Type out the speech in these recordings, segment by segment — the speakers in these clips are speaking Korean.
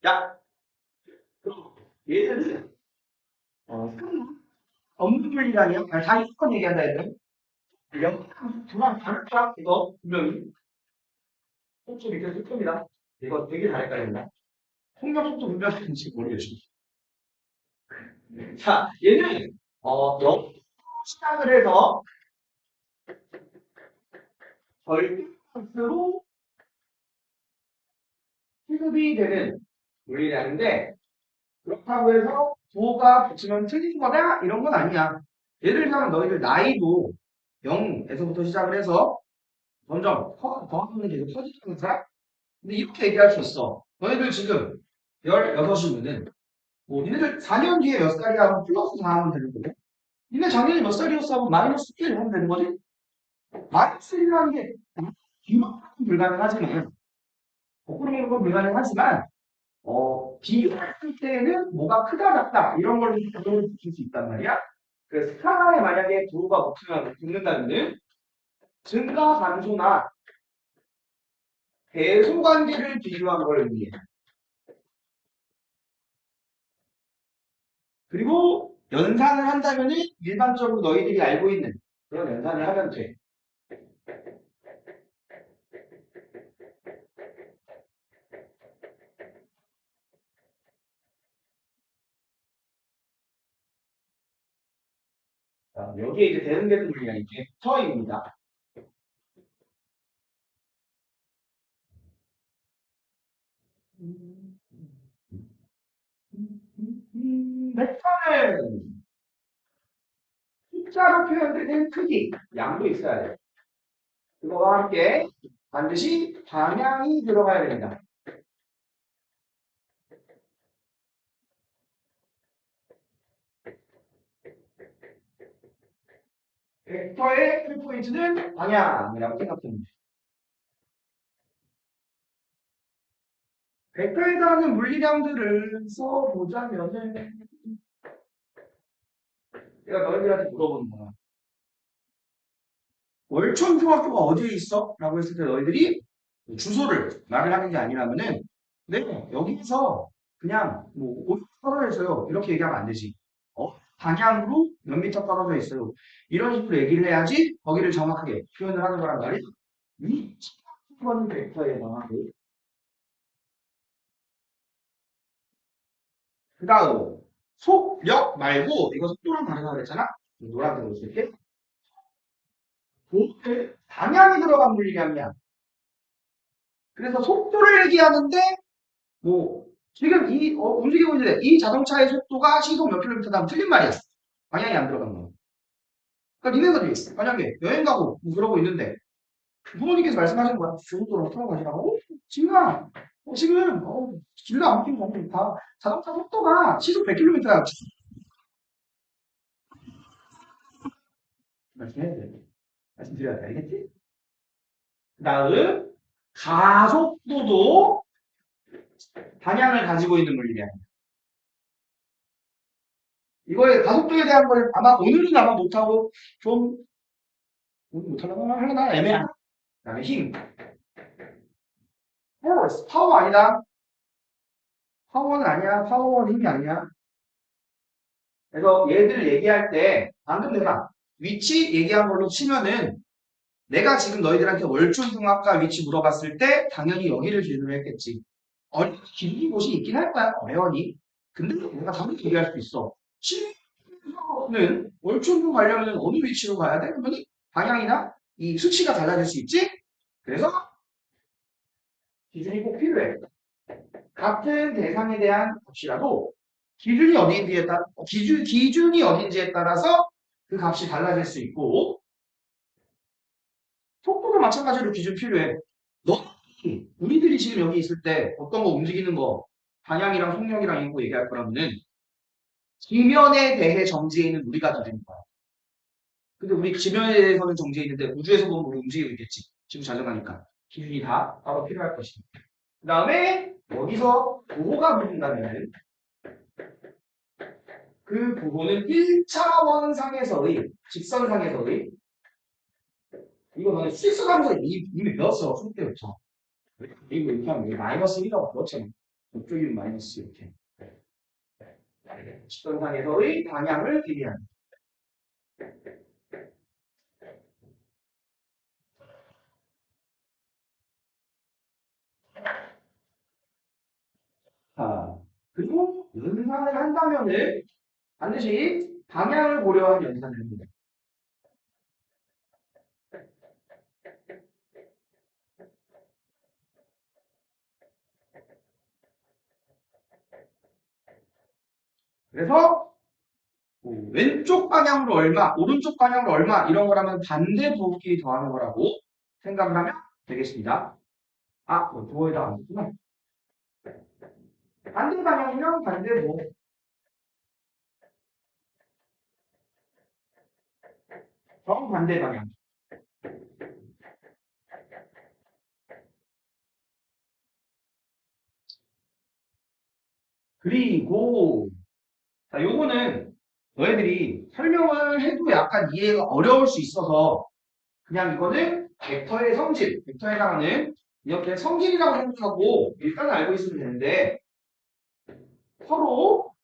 자, 그럼 얘들은 없는 분리라니요? 다 이건 얘기한다 얘들. 두랑 다르다 이거 분명히 속도 밑에 속도입니다. 이거 되게 잘 헷갈린다. 속력 속도 분명한지 모르겠어. 자, 얘는 영 시작을 해서 절대값으로 취급이 되는 물리라는데 그렇다고 해서 부호가 붙이면 틀린 거다 이런 건 아니야. 예를 들면 너희들 나이도 0에서부터 시작을 해서 점점 더하면 계속 커지는 사람? 근데 이렇게 얘기할 수 있어. 너희들 지금 16이면은 뭐 니네들 4년 뒤에 몇 살이야 하면 플러스 4 하면 되는 거고 니네 작년에 몇 살이었어 하면 마이너스 1 하면 되는 거지? 마이너스 1이라는 게 비교는 불가능하지만 거꾸로 보는 건 불가능하지만 비교할 때는 뭐가 크다 작다 이런 걸로 결론을 붙일 수 있단 말이야. 그 스카라에 만약에 도로가 붙는다면은 증가 감소나 배수 관계를 비교한 걸 의미해. 그리고 연산을 한다면은 일반적으로 너희들이 알고 있는 그런 연산을 하면 돼. 자, 여기에 이제 대응되는 물리가 이제 벡터입니다. 벡터는 숫자로 표현되는 크기, 양도 있어야 돼. 그거와 함께 반드시 방향이 들어가야 됩니다. 벡터의 풀포인트는 방향이라고 생각합니다. 벡터에 해당하는 물리량들을 써보자면은 내가 너희들한테 물어보는 거야. 월천중학교가 어디에 있어? 라고 했을 때 너희들이 주소를 말을 하는 게 아니라면은 네, 여기서 그냥 뭐 어디 떨어져 있어요. 이렇게 얘기하면 안 되지. 방향으로 몇 미터 떨어져 있어요. 이런 식으로 얘기를 해야지 거기를 정확하게 표현을 하는 거란 말이야. 이 번 벡터에 해당하고 그 다음 속력 말고 이거 속도랑 다르다고 그랬잖아. 노란색으로 쓸게. 방향이 들어간 물리량이야. 그래서 속도를 얘기하는데 뭐 지금 이 움직이고 있는데 이 자동차의 속도가 시속 몇 킬로미터다 하면 틀린 말이야. 방향이 안 들어간 거. 그러니까 니네들이 만약에 여행 가고 뭐 그러고 있는데 부모님께서 말씀하시는 거야. 주유소로 타고 가시라고? 지금아, 지금 길도 안 막히고 다 자동차 속도가 시속 100km야. 말씀해야 돼. 말씀드려야 돼. 알겠지? 그 다음 가속도도 방향을 가지고 있는 물리야. 이거의 가속도에 대한 걸 아마 오늘은 아마 못하고 좀 오늘 못하려나 애매하다. 그 다음에 힘. force, 파워 아니다. 파워는 아니야. 파워는 힘이 아니야. 그래서 얘들 얘기할 때 방금 내가 위치 얘기한 걸로 치면은 내가 지금 너희들한테 월초중학과 위치 물어봤을 때 당연히 여기를 기준으로 했겠지. 길이 곳이 있긴 할 거야. 어려니. 근데 내가 당연히 얘기할 수 있어. 실내에서는 월초중 가려면 어느 위치로 가야 돼? 그러면 방향이나 이 수치가 달라질 수 있지? 그래서 기준이 꼭 필요해. 같은 대상에 대한 값이라도 기준이 어딘지에 따라 기준이 어딘지에 따라서 그 값이 달라질 수 있고 속도도 마찬가지로 기준 필요해. 우리들이 지금 여기 있을 때 어떤 거 움직이는 거 방향이랑 속력이랑 이거 얘기할 거라면은 지면에 대해 정지해 있는 우리가 기준인 거야. 근데 우리 지면에 대해서는 정지해 있는데 우주에서 보면 우리 움직이고 있겠지. 지금 자전거니까 기준이 다 따로 필요할 것이다. 그 다음에 여기서 부호가 붙는다면은 그 부호는 1차원상에서의 직선상에서의 이거 너네 수직선상에서 이미 배웠어. 수능 때부터. 이거 이렇게 하면 마이너스 1이라고 배웠잖아. 이쪽이 마이너스 이렇게. 직선상에서의 방향을 대비하는. 자, 그리고 연산을 한다면은 반드시 방향을 고려한 연산을 합니다. 그래서 왼쪽 방향으로 얼마, 오른쪽 방향으로 얼마 이런 거라면 반대 부호끼리 더하는 거라고 생각을 하면 되겠습니다. 아, 부호에다 안 썼구나. 반대 방향이면 반대 부호. 정반대 방향. 그리고 자, 요거는 너희들이 설명을 해도 약간 이해가 어려울 수 있어서 그냥 이거는 벡터의 성질, 벡터에 해당하는 이렇게 성질이라고 생각하고 일단은 알고 있으면 되는데 서로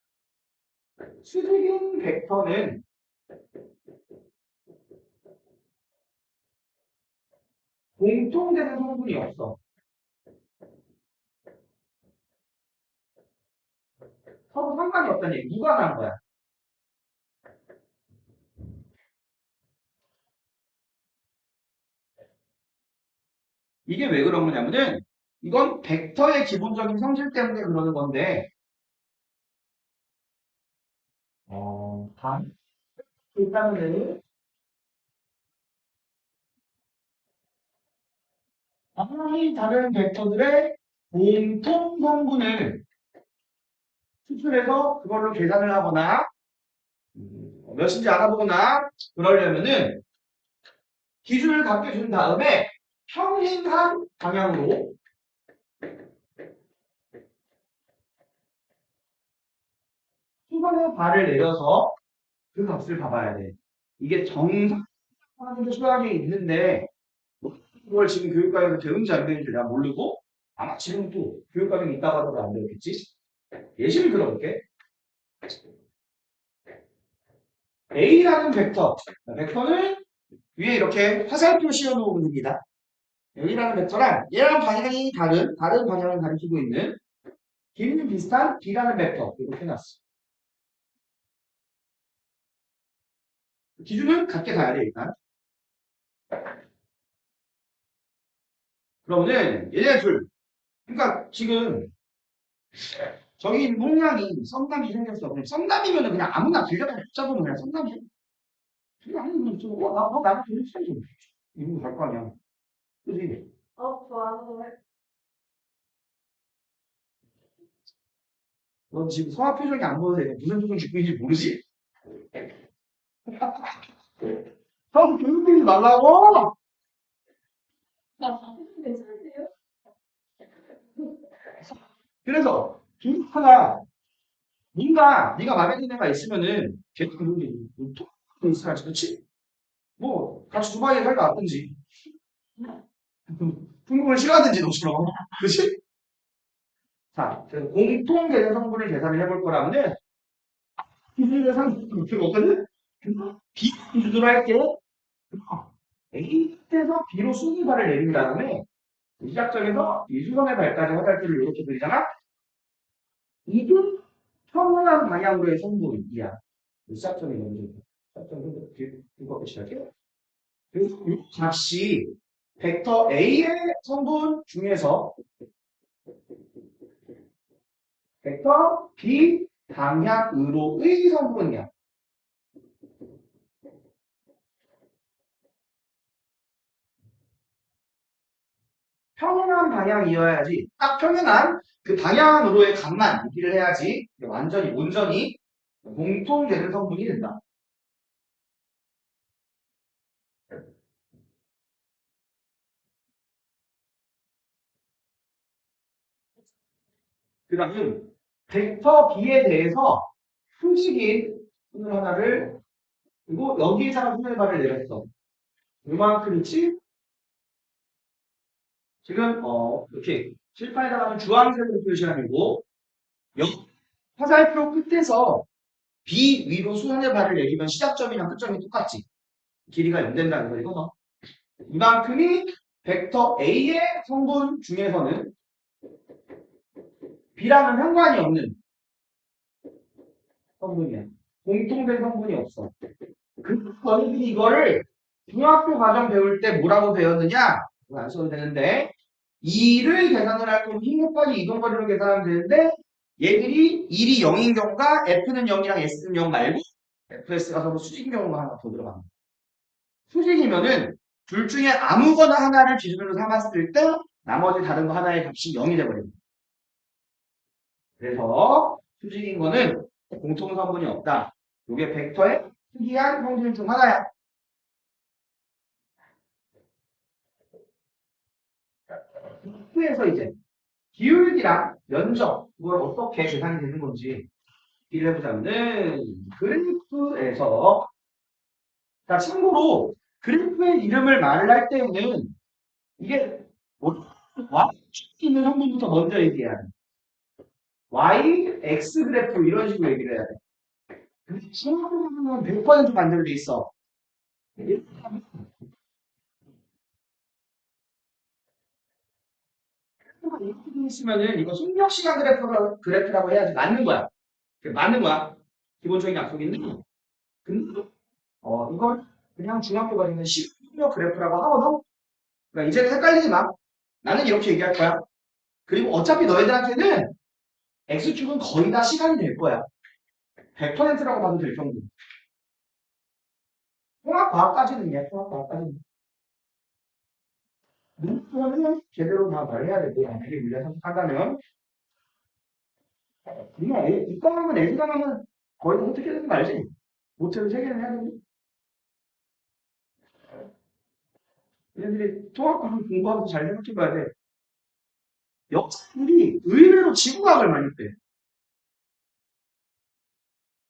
수직인 벡터는 공통되는 성분이 없어. 서로 상관이 없다는 얘기. 무관한 거야. 이게 왜 그런 거냐면은 이건 벡터의 기본적인 성질 때문에 그러는 건데 단 일단은 방향이 다른 벡터들의 공통 성분을 수술해서 그걸로 계산을 하거나 몇인지 알아보거나 그러려면은 기준을 갖게 준 다음에 평행한 방향으로 수선의 발을 내려서 그 값을 봐봐야 돼. 이게 정상하는 게 수학에 있는데 그걸 지금 교육과정에서 배운지 안 배운지 내가 모르고 아마 지금도 교육과정에 있다고 하더라도 안 배웠겠지? 예시를 들어볼게. A라는 벡터. 벡터는 위에 이렇게 화살표 씌워놓은 겁니다. A라는 벡터랑 얘랑 방향이 다른 방향을 가리키고 있는 길이는 비슷한 B라는 벡터. 이렇게 해놨어. 기준은 같게 가야 돼, 일단. 그러면은 얘네 둘. 그러니까 지금 저기 모양이 썸남이 생겼어. 그럼 썸남이면은 그냥 아무나 빌려다 붙잡으면 그냥 썸남이야. 그냥 아니면 좀, 나도 돈 있어. 이거 갈 거 아니야. 그지? 좋아서 해. 너 지금 성화 표정이 안 보여서 내가 무슨 표정 짓고 있는지 모르지? 형 교육되지 말라고! 괜찮은데요? 그래서 둘 하나 뭔가 네가 마음에 드는 애가 있으면은 걔도 그런게 톡 있어야지, 그렇지? 뭐 같이 두바이에 살다 왔든지 중국을 싫어하든지 너처럼, 그렇지? 자, 그래서 공통 되는 성분을 계산을 해볼 거라면은 기준을 상관이 필요 없거든? B 기준으로 할게. A에서 B로 순위발을 내린 다음에 시작점에서 이수선의 발까지 화살표를 이렇게 그리잖아? 이게 평행한 방향으로의 성분이야. 시작점이 먼저. 시작점이 두껍게 시작해. 그래서 이 값이 벡터 A의 성분 중에서 벡터 B 방향으로의 성분이야. 평행한 방향이어야지, 딱 평행한 그 방향으로의 값만 얘기를 해야지 완전히 온전히 공통되는 성분이 된다. 그 다음 벡터 B에 대해서 수직인 선을 하나를 그리고 여기에다가 선을 발을 내렸어. 이만큼이지? 지금 이렇게 칠판에다가는 주황색으로 표시하고 화살표 끝에서 B 위로 수선의 발을 내리면 시작점이랑 끝점이 똑같지. 길이가 0 된다는 거 이거죠. 이만큼이 벡터 A의 성분 중에서는 B랑은 상관이 없는 성분이야. 공통된 성분이 없어. 그래서 너희들이 이거를 중학교 과정 배울 때 뭐라고 배웠느냐? 이거 안 써도 되는데 2를 계산을 할 거면 흰곱하기 이동거리로 계산하면 되는데 얘들이 1이 0인 경우가 F는 0이랑 S는 0 말고 FS가 서로 수직인 경우가 하나 더 들어갑니다. 수직이면은 둘 중에 아무거나 하나를 기준으로 삼았을 때 나머지 다른 거 하나의 값이 0이 돼버립니다. 그래서 수직인 거는 공통성분이 없다. 이게 벡터의 특이한 성질 중 하나야. 그래서 이제 기울기랑 면적 그걸 어떻게 계산이 되는 건지 얘기를 해보자면은 그래프에서 자 참고로 그래프의 이름을 말을 할 때는 이게 Y축 있는 성분부터 먼저 얘기해야 돼. Y, X 그래프 이런 식으로 얘기를 해야 돼. 근데 중학교는 100% 반대로 돼 있어. 이렇게 돼 있으면은 이거 속력시간 그래프라고 해야지 맞는 거야. 맞는 거야. 기본적인 약속인데. 근데 이걸 그냥 중학교가 되는 식력 그래프라고 하거든. 그러니까 이제는 헷갈리지 마. 나는 이렇게 얘기할 거야. 그리고 어차피 너희들한테는 X축은 거의 다 시간이 될 거야. 100%라고 봐도 될 정도. 통합과학까지는 통합과학까지는. 문제는 제대로 다 말해야 되고, 만약에 우리가 선택한다면, 그냥 이과하면 애기과하면 거의 다 어떻게 되는 거 알지? 모태로 3개는 해야 되는데. 얘네들이 통합과학 공부하면서 잘 생각해 봐야 돼. 역사들이 의외로 지구과학을 많이 빼.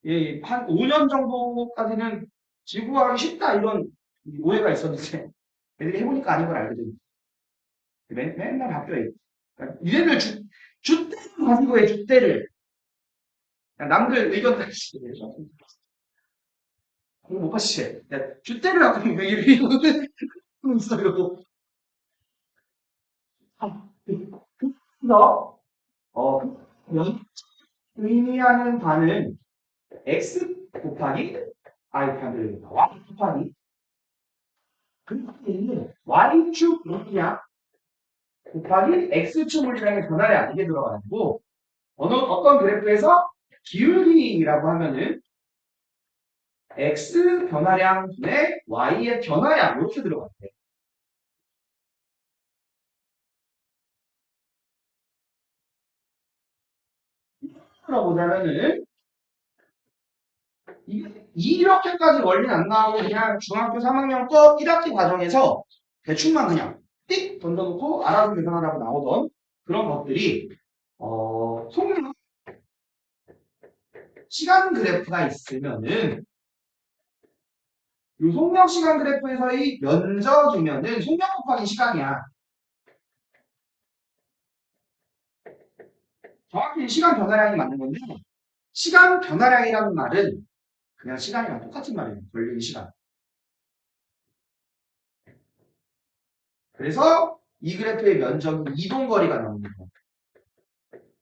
예, 한 5년 정도까지는 지구과학이 쉽다 이런 오해가 있었는데 애들이 해보니까 아닌 걸 알거든. 맨날 바뀌어. 그러니까 얘네들 주대를 가지고 해, 주대를. 남들 의견 다 그거 못 봤지? 야, 주대를 갖고 왜 이러고 있어, 이러고. 그래서, 의미하는 바는 x 곱하기, y 곱하기, 그 y축 물량 곱하기 x축 물량의 변화량, 이게 들어가지고, 어떤 그래프에서 기울기라고 하면은 x 변화량 분의 y의 변화량, 이렇게 들어갔대. 보자면은, 이렇게까지 원리는 안 나오고 그냥 중학교 3학년 거 1학기 과정에서 대충만 그냥 띡 던져놓고 알아서 계산하라고 나오던 그런 것들이 속력 시간 그래프가 있으면은 이 속력 시간 그래프에서의 면적이면은 속력 곱하기 시간이야. 정확히 시간 변화량이 맞는 건데 시간 변화량이라는 말은 그냥 시간이랑 똑같은 말이에요. 걸리는 시간. 그래서 이 그래프의 면적은 이동거리가 나오는 거예요.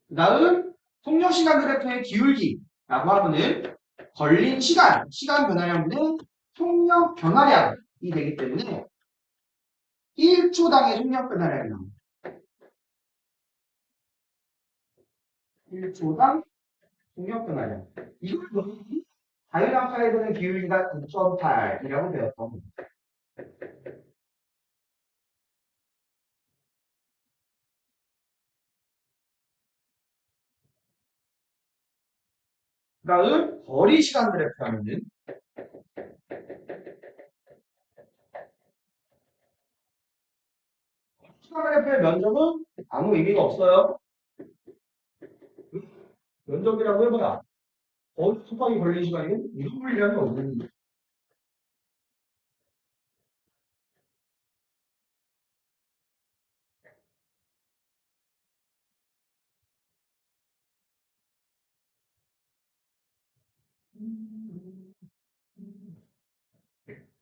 그 다음 속력시간 그래프의 기울기라고 하면은 걸린 시간 변화량분의 속력 변화량이 되기 때문에 1초당의 속력 변화량이 나옵니다. 1초당 속력 변화량. 이걸 자유낙하에서는 기울기가 9.8이라고 배웠던 겁니다. 그 다음 거리 시간 그래프 하면은 시간 그래프의 면적은 아무 의미가 없어요. 면적이라고 해봐야 소파기 걸린 시간이 이동 물량이 없는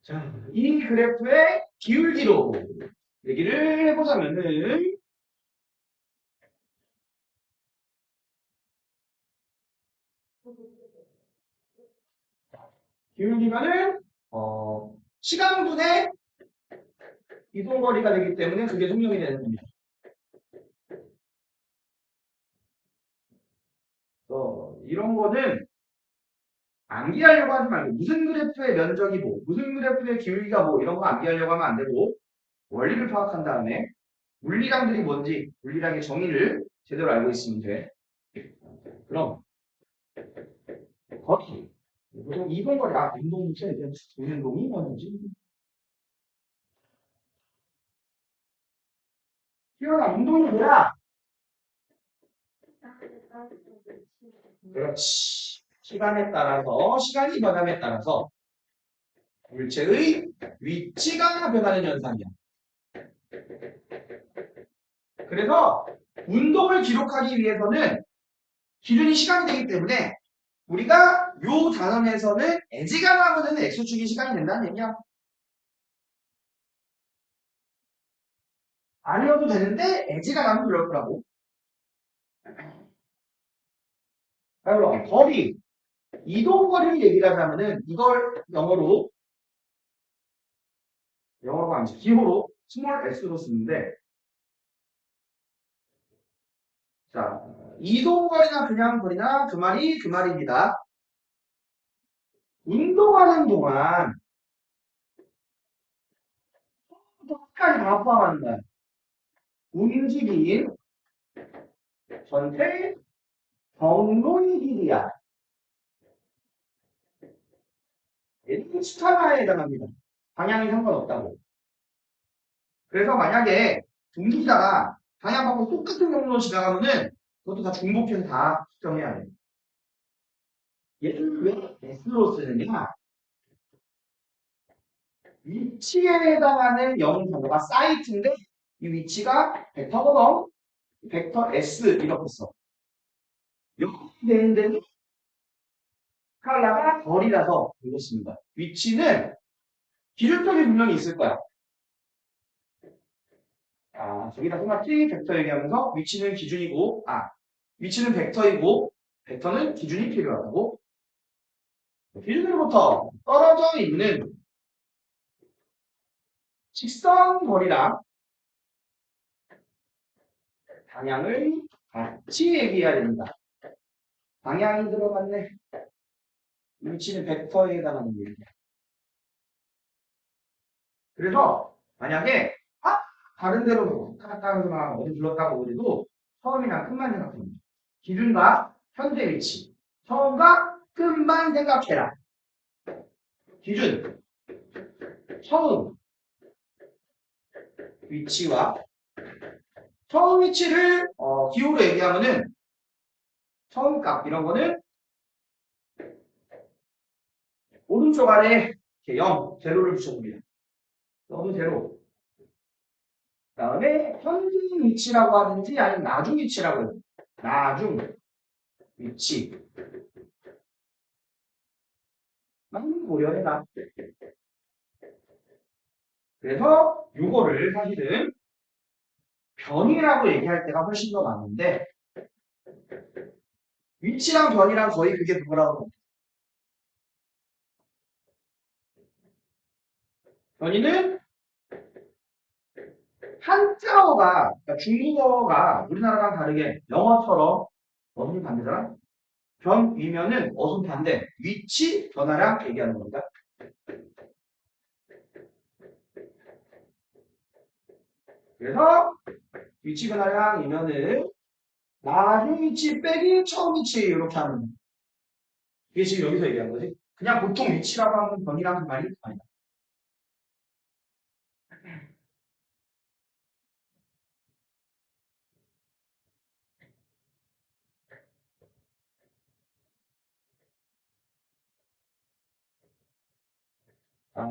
자, 이 그래프의 기울기로 얘기를 해보자면은, 기울기가는, 시간분의 이동거리가 되기 때문에 그게 속력이 되는 겁니다. 이런 거는 암기하려고 하지 말고, 무슨 그래프의 면적이 뭐, 무슨 그래프의 기울기가 뭐, 이런 거 암기하려고 하면 안 되고, 원리를 파악한 다음에, 물리량들이 뭔지, 물리량의 정의를 제대로 알고 있으면 돼. 그럼, 거리. 보통 이동거리, 운동체, 운동이 뭐지? 희연아, 운동이 뭐야? 그렇지. 시간에 따라서, 시간이 변함에 따라서 물체의 위치가 변하는 현상이야. 그래서 운동을 기록하기 위해서는 기준이 시간이 되기 때문에 우리가 요 단원에서는 에지가 나거든 x축이 시간이 된다는 얘기야. 아니어도 되는데 에지가 나면 그럴 거라고. 그럼 거리, 이동거리를 얘기를 하자면은 이걸 영어가 아니지 기호로 스몰 s로 쓰는데 자 이동거리나 그냥 거리나 그 말이 그 말입니다. 운동하는 동안 끝까지 다 포함하는 거야. 움직인 전체 경로의 길이야. 얘는 스타라에 해당합니다. 방향이 상관없다고. 그래서 만약에 동기자가 방향하고 똑같은 경로로 지나가면은 그것도 다 중복해서 다 측정해야 돼. 얘를 왜 S로 쓰느냐? 위치에 해당하는 영 단어가 사이트인데 이 위치가 벡터거든. 벡터 S 이렇게 써. 이렇게 되는 데는 스칼라가 거리라서 이렇습니다. 위치는 기준점이 분명히 있을 거야. 저기다 써놨지? 벡터 얘기하면서 위치는 기준이고, 위치는 벡터이고, 벡터는 기준이 필요하고, 기준으로부터 떨어져 있는 직선 거리랑 방향을 같이 얘기해야 됩니다. 방향이 들어갔네. 위치는 벡터에 해당하는 얘기야. 그래서 만약에 다른 데로 갔다거나 어디 불렀다고 그래도 처음이랑 끝만 생각합니다. 기준과 현재 위치. 처음과 끝만 생각해라. 기준, 처음 위치와 처음 위치를 기호로 얘기하면은 처음 값 이런 거는 오른쪽 아래 이렇게 0, 제로를 붙여줍니다. 너무 제로. 그다음에 현재 위치라고 하든지 아니면 나중 위치라고 해요. 나중 위치만 고려해라. 그래서 요거를 사실은 변이라고 얘기할 때가 훨씬 더 많은데 위치랑 변이랑 거의 그게 그거라고 합니다. 변이는 한자어가 그러니까 중국어가 우리나라랑 다르게 영어처럼 어순이 반대잖아. 변이면은 어순 반대 위치 변화량 얘기하는 겁니다. 그래서 위치 변화량이면은 나중 위치 빼기 처음 위치 이렇게 하는 거예요. 이게 지금 여기서 얘기한 거지. 그냥 보통 위치라고 하는 변이랑 그 말이 아니다. 아,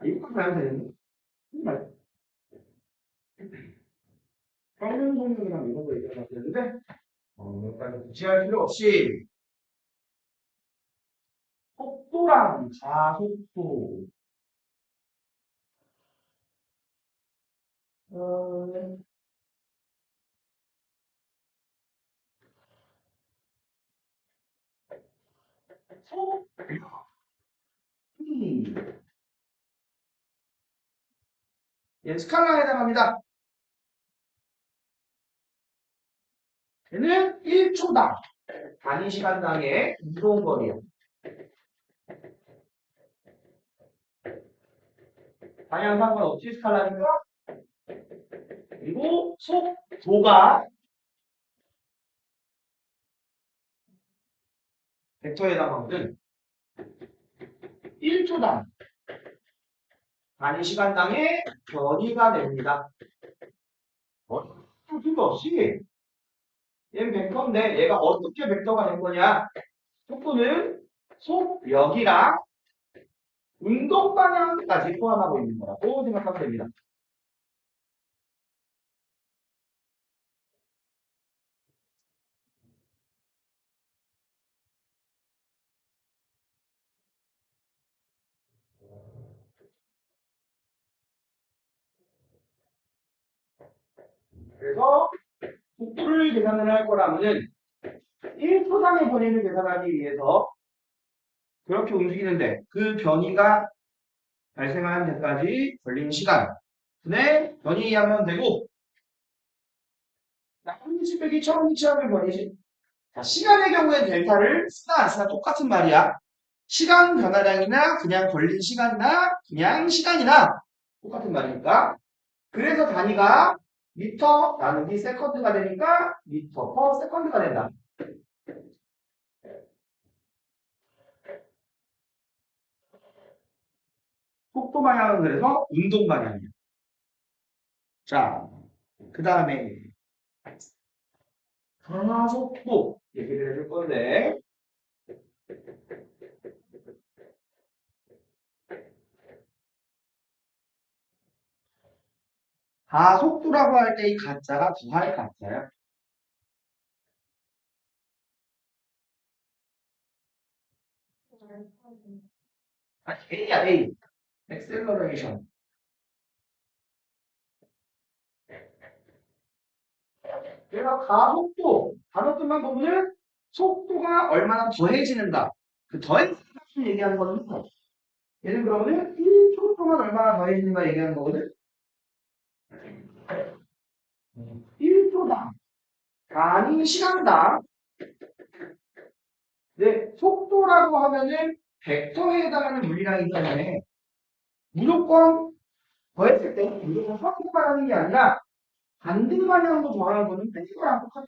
이거까지 하면 되는데. 정말 평균 성능이랑 이런 거 얘기하면 되는데 여기까지 굳이 할 필요 없이 속도랑 가속도. 어, 속, 얘 스칼라에 해당합니다. 얘는 1초당 단위 시간당의 이동거리요. 방향 상관없이 스칼라니까. 그리고 속도가 벡터에 해당하거든. 1초당 단위 시간당의 변이가 됩니다. 필요 없이 얘는 벡터인데 얘가 어떻게 벡터가 된 거냐? 속도는 속력이랑 운동 방향까지 포함하고 있는 거라고 생각하면 됩니다. 그래서 속도를 계산을 할 거라면은 1초당의 변이를 계산하기 위해서 그렇게 움직이는데 그 변이가 발생하는 데까지 걸린 시간에 변이하면 되고 나쁜 위치 빼기 처음 위치하면 변이지. 자, 시간의 경우에 델타를 쓰나 안 쓰나 똑같은 말이야. 시간 변화량이나 그냥 걸린 시간이나 그냥 시간이나 똑같은 말이니까. 그래서 단위가 미터 나누기 세컨드가 되니까 미터 퍼 세컨드가 된다. 속도 방향은 그래서 운동 방향이야. 자, 그 다음에 가속도 얘기를 해줄 건데 가속도라고 할 때 이 가짜가 부할 가짜야. 아, A야 A. 액셀러레이션. 그래서 가속도 단어 뜻만 보면은 속도가 얼마나 더해지는가. 그 더해지는 값을 얘기하는 거는 얘는 그러면은 1초 동안 얼마나 더해지는가 얘기하는 거거든. 1초당 단위 시간당 네, 속도라고 하면은 벡터에 해당하는 물리량이기 때문에 무조건 더했을 때 무조건 확률만 하는 게 아니라 반대 방향으로 더하는 거는 뺀 거랑 똑같아.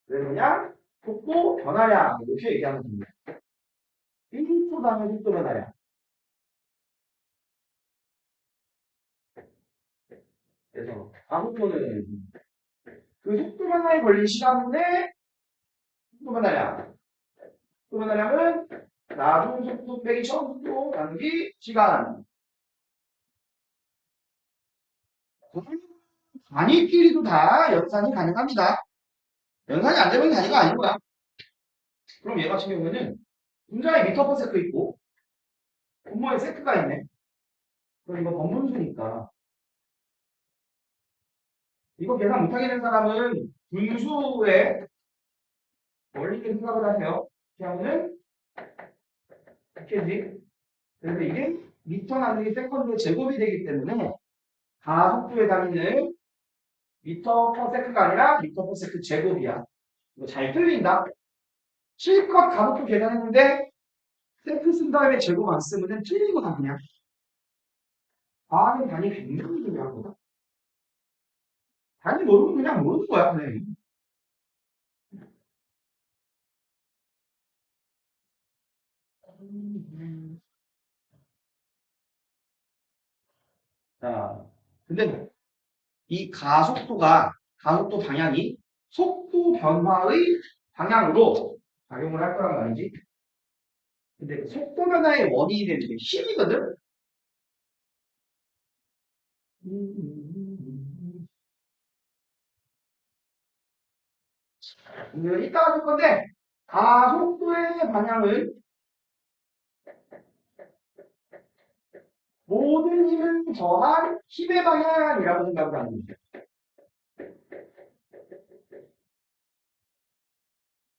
그래서 그냥 속도 변화량 이렇게 얘기하면 됩니다. 1초당의 속도 변화량. 그래서 가속도는 그 속도 변화에 걸린 시간인데 속도 변화량. 속도 변화량은 나중 속도 빼기 처음 속도 나누기 시간. 단위끼리도 다 연산이 가능합니다. 연산이 안 되면 단위가 아닌 거야. 그럼 얘 같은 경우에는 분자에 미터 퍼 세크 있고 분모에 세크가 있네. 그럼 이거 번분수니까 이거 계산 못하겠는 사람은 분수의 원리를 생각을 하세요. 그냥은 이렇게지. 그래서 이게 미터 나누기 세컨드 제곱이 되기 때문에 가속도의 단위는 미터 퍼 세크가 아니라 미터 퍼 세크 제곱이야. 이거 잘 틀린다. 실컷 가속도 계산했는데 세크 쓴 다음에 제곱 안 쓰면 틀린 거다 그냥. 과학은 단위 굉장히 중요한 거다. 단위 모르면 그냥 모르는 거야 그냥. 자, 근데 이 가속도 방향이 속도 변화의 방향으로 작용을 할 거란 말이지. 근데 그 속도 변화의 원인이 되는 게 힘이거든? 이따가 볼 건데, 가속도의 방향은 모든 힘을 더한 힘의 방향이라고 생각을 하는 거죠.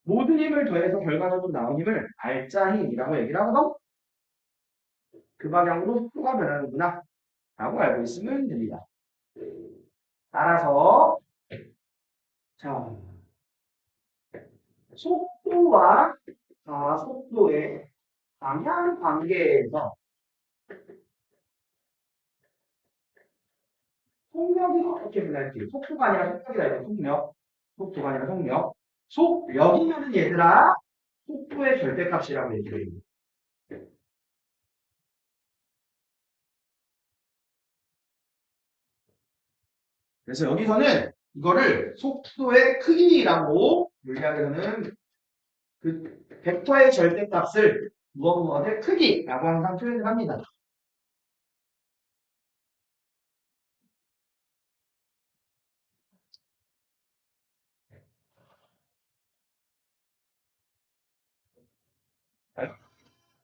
모든 힘을 더해서 결과적으로 나온 힘을 알짜 힘이라고 얘기를 하거든. 그 방향으로 속도가 변하는구나 라고 알고 있으면 됩니다. 따라서 자 속도와 속도의 방향 관계에서 속력이 어떻게 변할지. 속도가 아니라 속력이다. 이거 속력. 속도가 아니라 속력. 속력이면은 얘들아 속도의 절대값이라고 얘기를 해요. 그래서 여기서는 이거를 속도의 크기라고 물리학에서는 그 벡터의 절대값을 무엇의 크기라고 항상 표현을 합니다.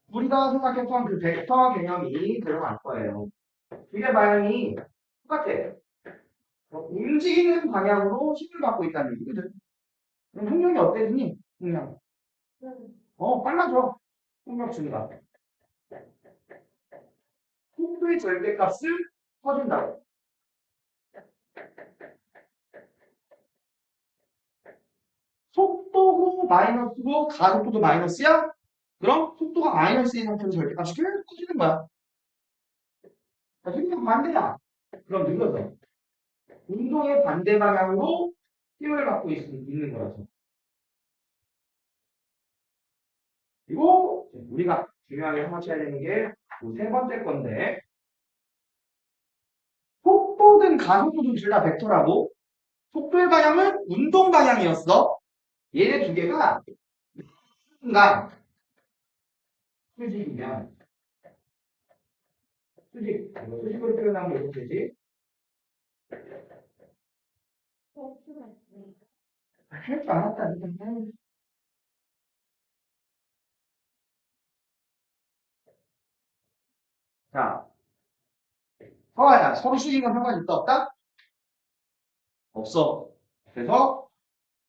우리가 생각했던 그 벡터 개념이 들어갈 거예요. 이게 방향이 똑같아. 움직이는 방향으로 힘을 받고 있다는 얘기거든. 그럼 속력이 어땠니? 속력. 빨라져. 속력 증가. 속도의 절대값을 퍼준다고. 속도고 마이너스고 가속도도 마이너스야? 그럼 속도가 마이너스인 상태로 절대값이 계속 커지는 거야. 자, 속도가 반대야. 그럼 눌러서 운동의 반대 방향으로 힘을 받고 있는 거라서. 그리고 우리가 중요하게 생각해야 되는 게 세 번째 건데 속도든 가속도든 둘 다 벡터라고 속도의 방향은 운동 방향이었어. 얘네 두 개가 순간 수직이면 이거 수직으로 표현하면 이렇게 되지. 할 줄 알았다니까. 자, 서아야, 서로 숙인 건 상관이 있다 없다? 없어. 그래서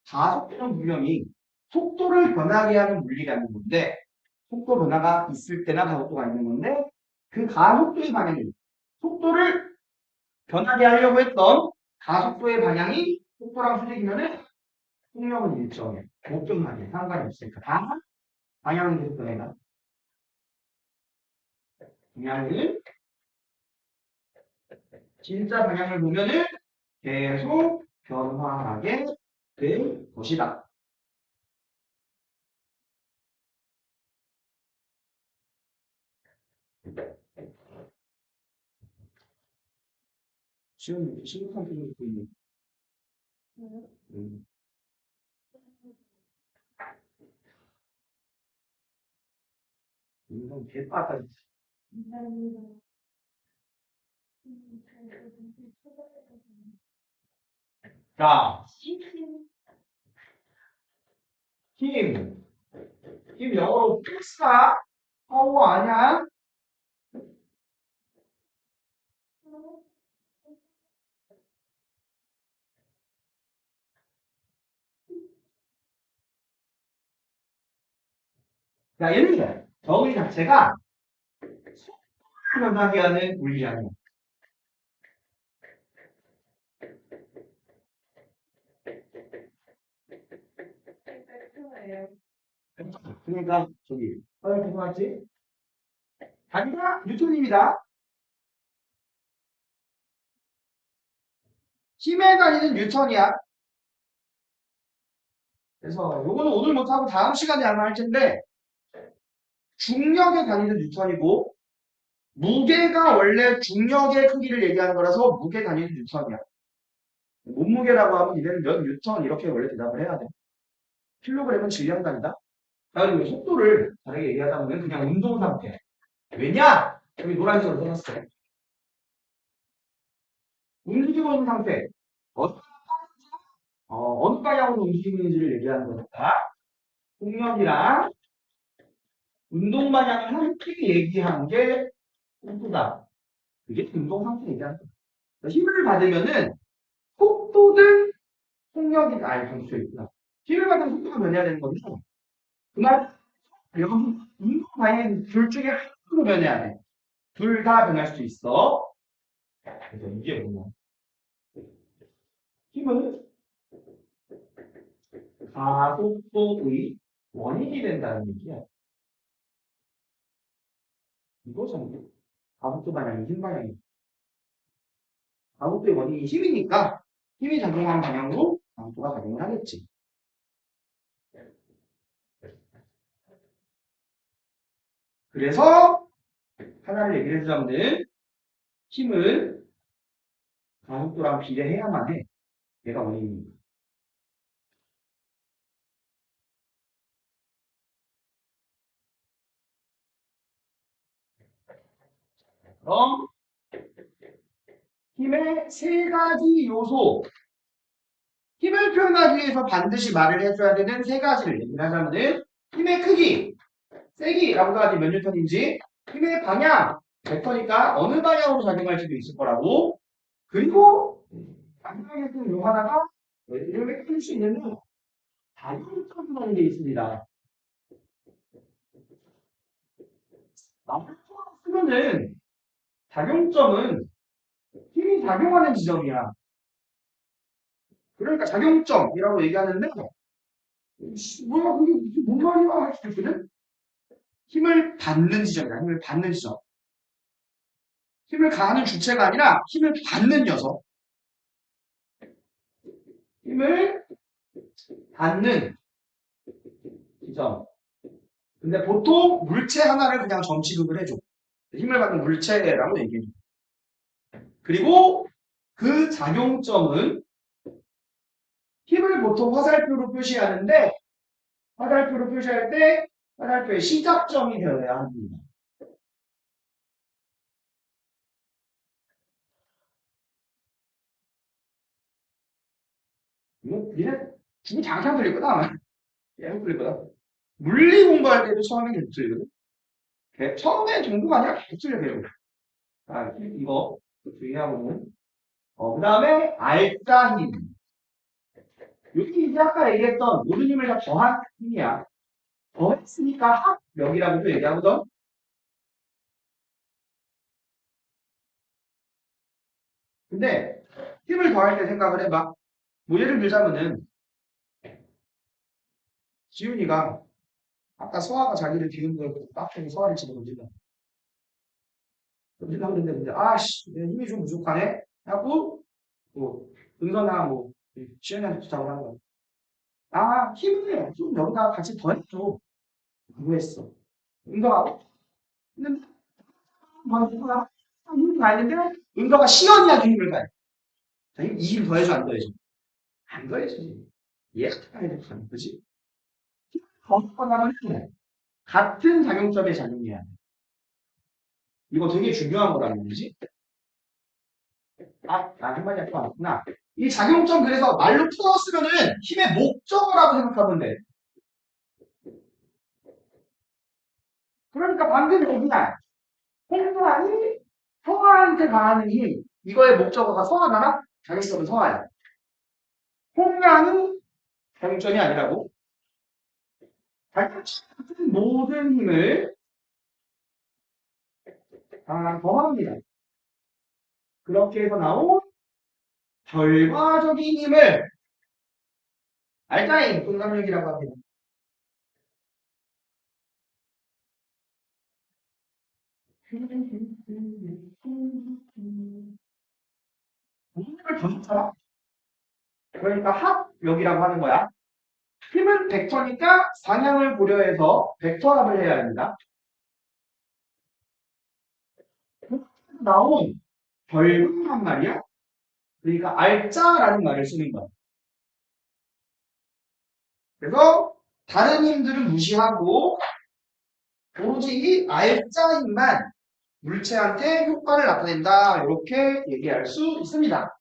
가속도는 분명히 속도를 변하게 하는 물리라는 건데 속도 변화가 있을 때나 가속도가 있는 건데 그 가속도의 방향이 속도를 변하게 하려고 했던 가속도의 방향이 속도랑 수직이면은 속력은 일정해. 목적하게 상관이 없으니까 다 방향은 계속 변해가. 방향은 진짜 방향을 보면은 계속 변화하게 될 것이다. 지금 심각한 표정을 듣고 있는. 음. 인성 개빠다. 자, 힘. 힘 영어로 필사. 파워 아니야? 자, 얘는 정의 자체가 속도를 변하게 하는 물리학이야. 그러니까 저기 궁금하지? 다리가 뉴턴입니다. 힘에 다니는 뉴턴이야. 그래서 요거는 오늘 못하고 다음 시간에 아마 할 텐데 중력에 다니는 뉴턴이고 무게가 원래 중력의 크기를 얘기하는 거라서 무게 다니는 뉴턴이야. 몸무게라고 하면 이제는 몇 뉴턴 이렇게 원래 대답을 해야 돼. 킬로그램은 질량 단위다. 자, 그리고 속도를 다르게 얘기하자면 그냥 운동 상태. 왜냐? 여기 노란색으로 써놨어. 움직이고 있는 상태. 어느 방향으로 움직이는지를 얘기하는 거니까 속력이랑 운동 방향을 함께 얘기한 게 속도다. 이게 운동 상태 얘기하는 거야. 힘을 받으면은 속도든 속력이 정수에 있구나. 힘을 받으면 속도가 변해야 되는 거죠. 그말 여러분 운동 방향 둘 중에 하나로 변해야 돼. 둘 다 변할 수 있어. 그래서 이게 뭐냐? 힘은 가속도의 원인이 된다는 얘기야. 이거잖아. 가속도 방향이 힘 방향이. 가속도의 원인이 힘이니까 힘이 작용한 방향으로 가속도가 작용을 하겠지. 그래서 하나를 얘기를 해주자면 힘은 가속도랑 비례해야만 해. 얘가 원인입니다. 그럼 힘의 세 가지 요소, 힘을 표현하기 위해서 반드시 말을 해줘야 되는 세 가지를 얘기를 하자면은 힘의 크기, 세기라고 하지 몇 뉴턴인지, 힘의 방향, 벡터니까 어느 방향으로 작용할 수도 있을 거라고, 그리고 마지막에 요 하나가 이렇게 풀 수 있는 작용점이라는 게 있습니다. 나를 쓰면은 작용점은 힘이 작용하는 지점이야. 그러니까 작용점이라고 얘기하는데 뭐야 그게 뭔 말이야 할 수도 있거든. 힘을 받는 지점이야. 힘을 받는 지점. 힘을 가하는 주체가 아니라 힘을 받는 녀석. 힘을 받는 지점. 근데 보통 물체 하나를 그냥 점 취급을 해줘. 힘을 받는 물체라고 얘기해줘. 그리고 그 작용점은 힘을 보통 화살표로 표시하는데 화살표로 표시할 때 화살표의 시작점이 되어야 합니다. 이거 니네 중이 장창 들릴 거다 아마. 계속 들릴 거다. 물리 공부할 때도 처음엔 계속 들리거든. 처음에 정도가 아니라 계속 들려 계속. 아, 이거 주의하고. 그 다음에 알짜 힘. 여기 이제 아까 얘기했던 모든 힘을 다 더한 힘이야. 더했으니까 합력이라고도 얘기하거든. 근데 힘을 더할 때 생각을 해봐. 뭐 예를 들자면은 지훈이가 아까 서아가 자기를 비운 걸 빡하게 서아를 집어 던진다. 던진다 그랬는데 근데 아씨 내 힘이 좀 부족하네 하고 뭐 은서나 뭐 지훈이한테 부탁을 하는 거야. 아 힘을 좀 여기다 같이 더해줘. 그거 했어. 은서가 근데 뭐야? 힘이 가야 되는데 은서가 시연이한테 힘을 가해. 이힘 더해줘 안 더해줘? 안 더해주지. 얘가 해야 되는 거지. 더하면 같은 작용점에 작용해야 돼. 이거 되게 중요한 거라는 거지. 한마디 할거 많구나. 이 작용점 그래서 말로 풀어쓰면은 힘의 목적어라고 생각하면 돼. 그러니까 방금 얘기한 홍사이 성화한테 가하는 힘 이거의 목적어가 성화잖아? 작용점은 성화야. 홍양은 작용점이 아니라고. 작용점 모든 힘을 더합니다. 그렇게 해서 나온 결과적인 힘을 알짜인 분감력이라고 합니다. 힘을 더했잖아. 그러니까 합력이라고 하는 거야. 힘은 벡터니까 방향을 고려해서 벡터 합을 해야 합니다. 나온 결과란 말이야. 그러니까 알짜라는 말을 쓰는 거야. 그래서 다른 힘들은 무시하고 오로지 이 알짜 힘만 물체한테 효과를 나타낸다. 이렇게 얘기할 수 있습니다.